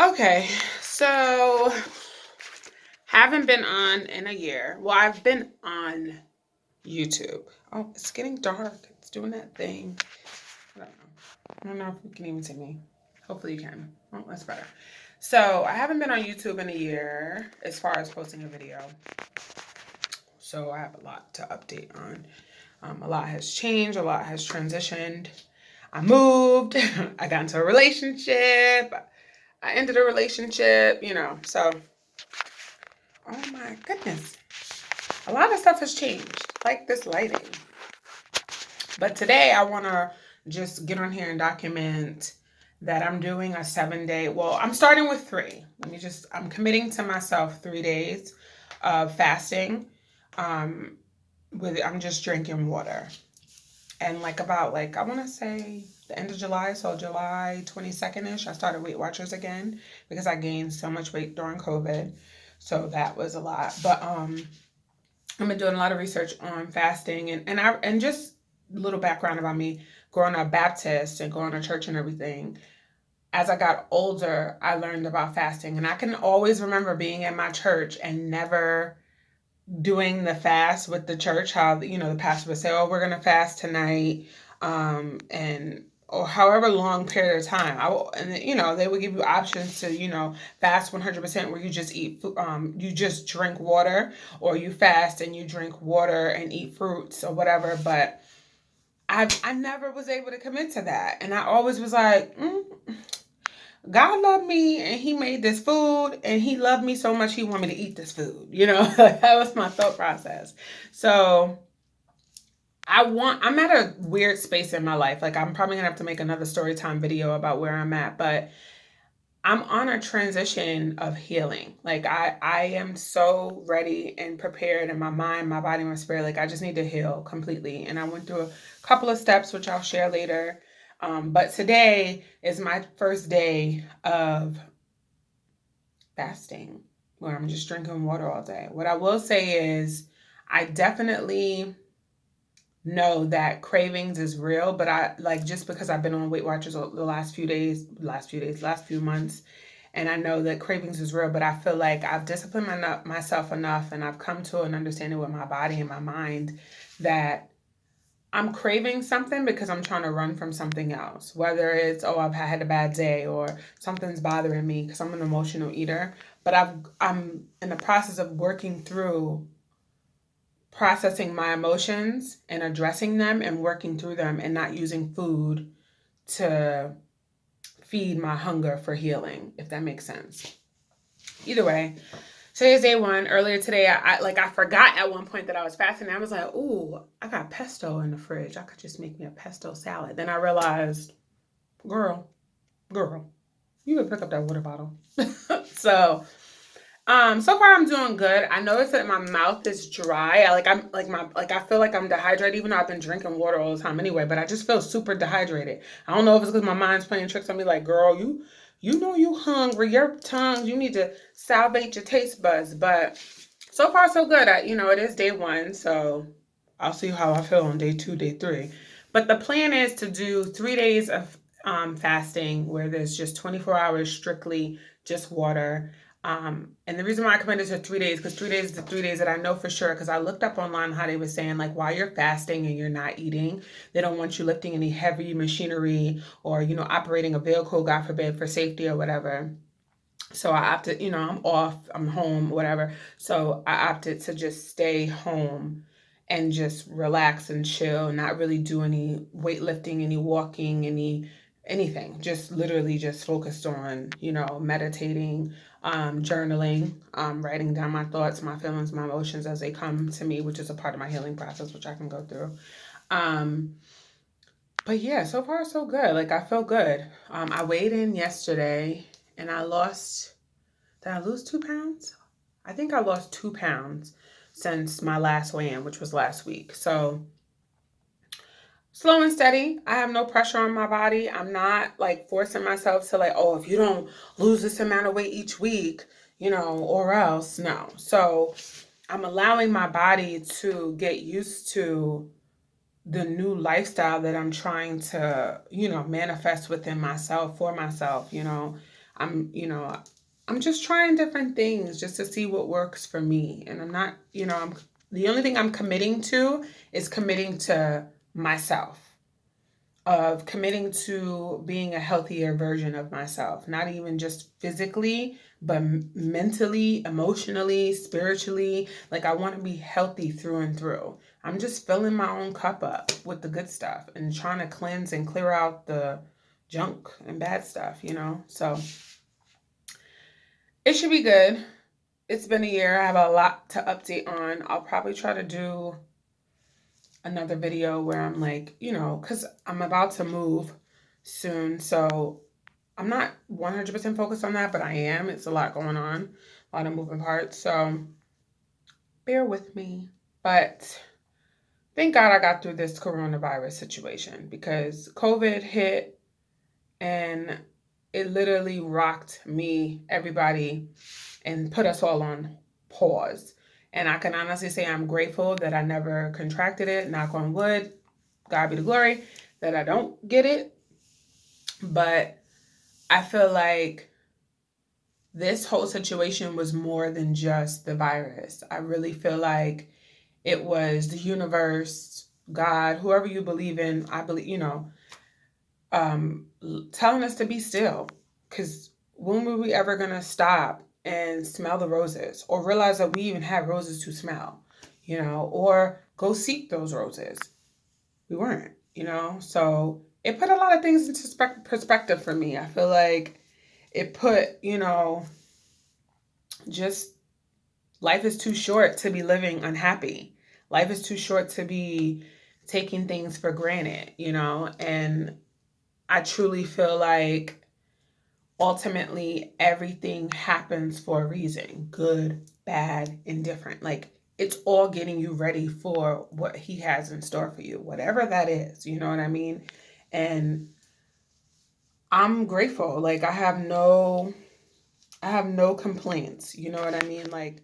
Okay, so haven't been on in a year. Well, I've been on YouTube. Oh, it's getting dark. It's doing that thing. I don't know. I don't know if you can even see me. Hopefully you can. Oh, that's better. So I haven't been on YouTube in a year as far as posting a video. So I have a lot to update on. A lot has changed. A lot has transitioned. I moved. I got into a relationship. I ended a relationship. So oh my goodness. A lot of stuff has changed, like this lighting. But today I want to just get on here and document that I'm doing a 7-day. Well, I'm starting with 3. I'm committing to myself 3 days of fasting. Um, I'm just drinking water. And I want to say the end of July, so July 22nd-ish, I started Weight Watchers again because I gained so much weight during COVID. So that was a lot. But I've been doing a lot of research on fasting and just a little background about me growing up Baptist and going to church and everything. As I got older, I learned about fasting, and I can always remember being at my church and never doing the fast with the church. How the pastor would say, "Oh, we're gonna fast tonight," and or however long period of time. They would give you options to fast 100% where you just you just drink water, or you fast and you drink water and eat fruits or whatever. But I never was able to commit to that, and I always was like, God loved me and he made this food and he loved me so much he wanted me to eat this food. That was my thought process. So I'm at a weird space in my life. Like, I'm probably gonna have to make another story time video about where I'm at, but I'm on a transition of healing. Like, I am so ready and prepared in my mind, my body, my spirit. Like, I just need to heal completely. And I went through a couple of steps, which I'll share later. But today is my first day of fasting, where I'm just drinking water all day. What I will say is I definitely know that cravings is real, but I like, just because I've been on Weight Watchers the last few months, and I know that cravings is real, but I feel like I've disciplined myself enough, and I've come to an understanding with my body and my mind that I'm craving something because I'm trying to run from something else. Whether it's, oh, I've had a bad day, or something's bothering me because I'm an emotional eater. But I'm in the process of working through processing my emotions and addressing them and working through them, and not using food to feed my hunger for healing, if that makes sense. Either way, today's day 1. Earlier today, I forgot at one point that I was fasting. I was like, "Ooh, I got pesto in the fridge. I could just make me a pesto salad." Then I realized, girl, you can pick up that water bottle. So, so far I'm doing good. I noticed that my mouth is dry. I feel like I'm dehydrated, even though I've been drinking water all the time anyway. But I just feel super dehydrated. I don't know if it's because my mind's playing tricks on me. Like, girl, you know you hungry. Your tongue, you need to salvate your taste buds. But so far so good. It is day 1, so I'll see how I feel on day 2, day 3. But the plan is to do 3 days of fasting, where there's just 24 hours strictly just water. And the reason why I committed to 3 days, because 3 days is the 3 days that I know for sure, because I looked up online how they were saying, like, while you're fasting and you're not eating, they don't want you lifting any heavy machinery or, operating a vehicle, God forbid, for safety or whatever. So I opted, I'm off, I'm home, whatever. So I opted to just stay home and just relax and chill, not really do any weightlifting, any walking, anything. Just literally just focused on, meditating, journaling, writing down my thoughts, my feelings, my emotions as they come to me, which is a part of my healing process, which I can go through. Um, but yeah, so far so good. Like, I feel good. I weighed in yesterday and I lost, did I lose 2 pounds? I think I lost 2 pounds since my last weigh-in, which was last week. So slow and steady. I have no pressure on my body. I'm not like forcing myself to, like, oh, if you don't lose this amount of weight each week, or else. No. So I'm allowing my body to get used to the new lifestyle that I'm trying to, manifest within myself, for myself. I'm just trying different things just to see what works for me. And I'm not, the only thing I'm committing to is committing to myself, of committing to being a healthier version of myself, not even just physically, but mentally, emotionally, spiritually. Like, I want to be healthy through and through. I'm just filling my own cup up with the good stuff and trying to cleanse and clear out the junk and bad stuff. So it should be good. It's been a year. I have a lot to update on. I'll probably try to do another video where I'm like, because I'm about to move soon. So I'm not 100% focused on that, but I am. It's a lot going on, a lot of moving parts. So bear with me. But thank God I got through this coronavirus situation, because COVID hit and it literally rocked me, everybody, and put us all on pause. And I can honestly say I'm grateful that I never contracted it, knock on wood, God be the glory, that I don't get it. But I feel like this whole situation was more than just the virus. I really feel like it was the universe, God, whoever you believe in, I believe, telling us to be still. Because when were we ever going to stop and smell the roses, or realize that we even have roses to smell, or go seek those roses? We weren't. So it put a lot of things into perspective for me. I feel like it put, just life is too short to be living unhappy. Life is too short to be taking things for granted. And I truly feel like ultimately everything happens for a reason, good, bad, indifferent. Like, it's all getting you ready for what he has in store for you, whatever that is. You know what I mean? And I'm grateful. Like, I have no complaints. You know what I mean? Like,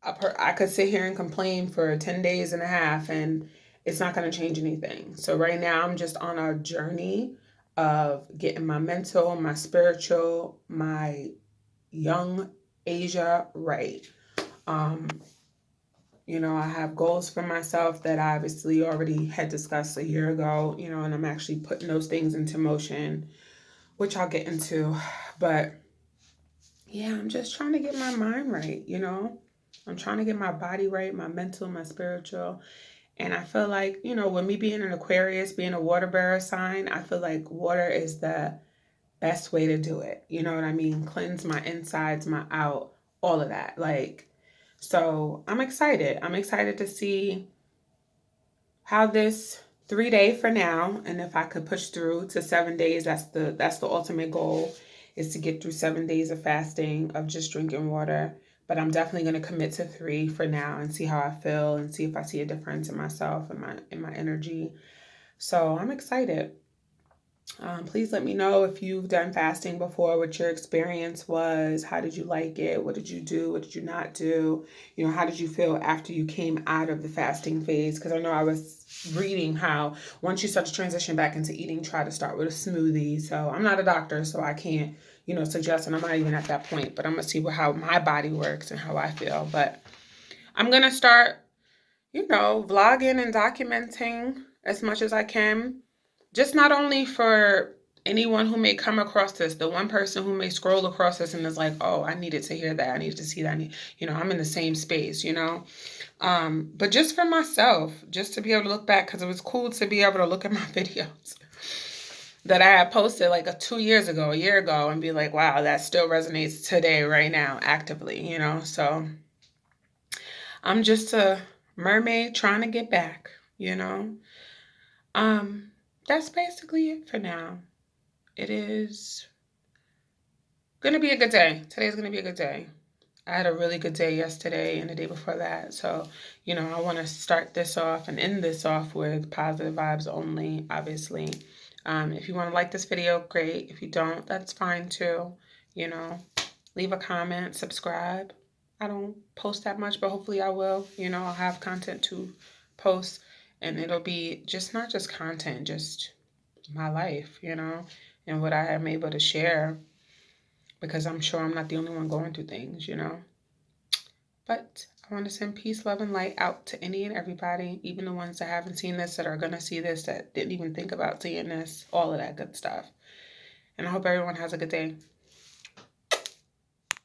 I could sit here and complain for 10 days and a half, and it's not going to change anything. So right now I'm just on a journey of getting my mental, my spiritual, my young Asia right. Um, I have goals for myself that I obviously already had discussed a year ago, and I'm actually putting those things into motion, which I'll get into. But yeah, I'm just trying to get my mind right. I'm trying to get my body right, my mental, my spiritual. And I feel like, with me being an Aquarius, being a water bearer sign, I feel like water is the best way to do it. You know what I mean? Cleanse my insides, my out, all of that. Like, so I'm excited. I'm excited to see how this 3-day for now, and if I could push through to 7 days, that's the ultimate goal, is to get through 7 days of fasting, of just drinking water. But I'm definitely going to commit to 3 for now and see how I feel and see if I see a difference in myself and my energy. So I'm excited. Please let me know if you've done fasting before, what your experience was. How did you like it? What did you do? What did you not do? How did you feel after you came out of the fasting phase? Because I know I was reading how once you start to transition back into eating, try to start with a smoothie. So I'm not a doctor, so I can't, suggest, and I'm not even at that point. But I'm going to see how my body works and how I feel. But I'm going to start, vlogging and documenting as much as I can. Just not only for anyone who may come across this, the one person who may scroll across this and is like, oh, I needed to hear that. I needed to see that. I'm in the same space. But just for myself, just to be able to look back, because it was cool to be able to look at my videos that I had posted like 2 years ago, a year ago, and be like, wow, that still resonates today, right now, actively. So I'm just a mermaid trying to get back. Um, that's basically it for now. It is going to be a good day. Today's going to be a good day. I had a really good day yesterday and the day before that. So, I want to start this off and end this off with positive vibes only, obviously. If you want to like this video, great. If you don't, that's fine too. Leave a comment, subscribe. I don't post that much, but hopefully I will. I'll have content to post, and it'll be not just content, just my life, and what I am able to share. because I'm sure I'm not the only one going through things, you know. But I want to send peace, love, and light out to any and everybody, even the ones that haven't seen this, that are going to see this, that didn't even think about seeing this, all of that good stuff. And I hope everyone has a good day.